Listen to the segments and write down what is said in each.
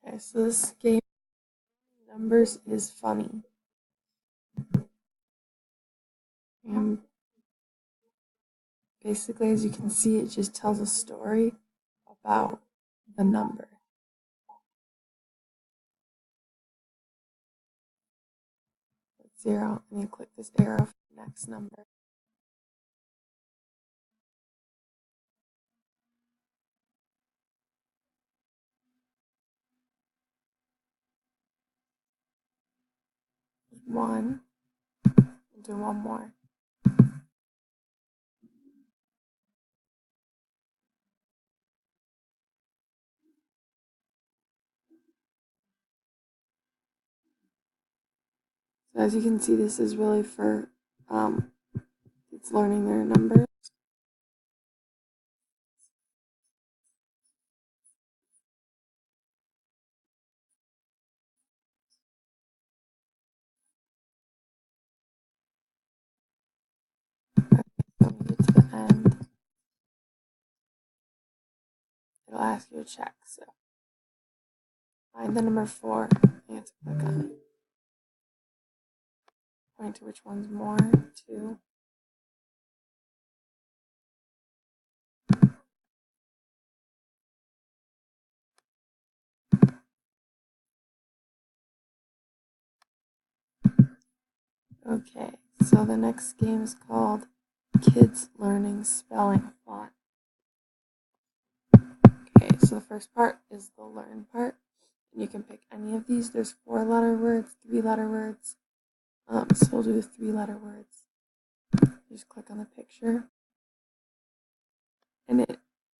Okay, so this game numbers is funny. And basically, as you can see, it just tells a story about the number. That's 0, and you click this arrow for the next number. One, and do one more. So as you can see, this is really for it's learning their numbers. When you get to the end, it'll ask you to check. So find the number 4, you have to click on it. Point to which one's more, 2. Okay, so the next game is called Kids Learning Spelling Font. Okay, so the first part is the learn part. And you can pick any of these. There's 4-letter words, 3-letter words. So we'll do 3-letter words. You just click on the picture. And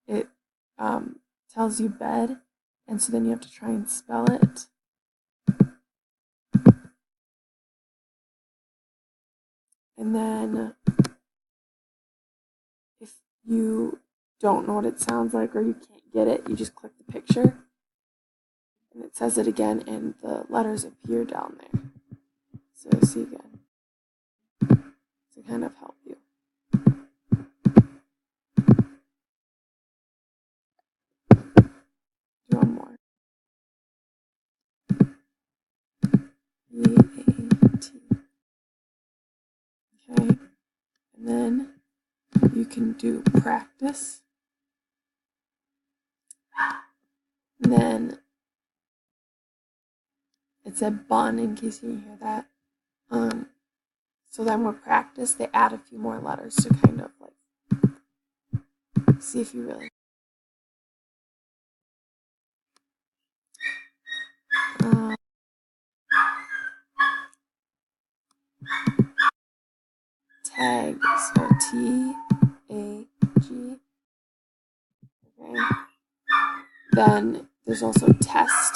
it tells you bed. And so then you have to try and spell it. And then if you don't know what it sounds like or you can't get it, you just click the picture. And it says it again, and the letters appear down there. So see again. To kind of help you. Do one more. E-A-T. Okay. And then you can do practice. And then it said bun in case you didn't hear that. So then with practice, they add a few more letters to kind of like see if you really. Tag, so T-A-G. Okay. Then there's also test.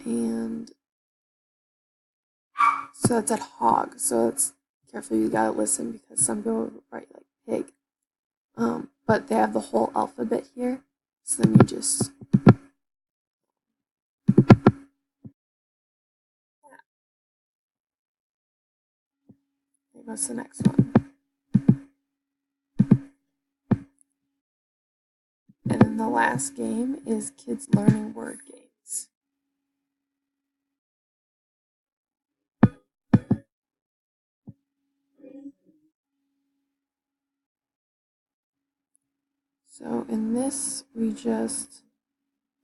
And so it's at hog. So it's careful, you gotta listen because some people write like pig. But they have the whole alphabet here. So then you just here goes the next one. And then the last game is kids learning word games. So in this, we just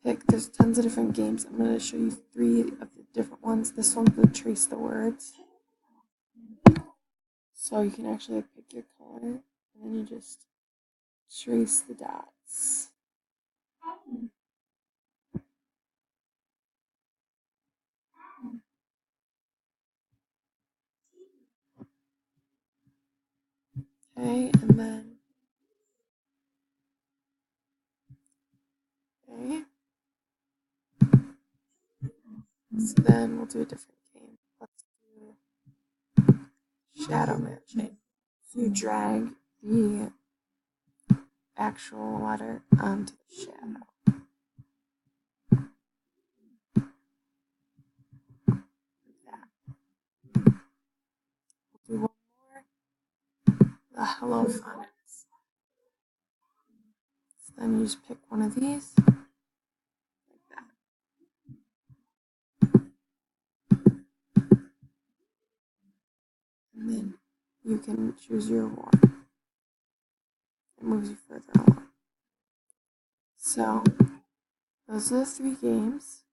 pick, there's tons of different games. I'm going to show you 3 of the different ones. This one's the trace the words. So you can actually pick your color, and then you just trace the dots. Okay, and then, okay. So then we'll do a different game. Let's do shadow matching. So you drag the actual letter onto the shadow. Like that. We'll do one more. The hello phonics. then you just pick one of these, like that. And then you can choose your reward. It moves you further along. So, those are the 3 games.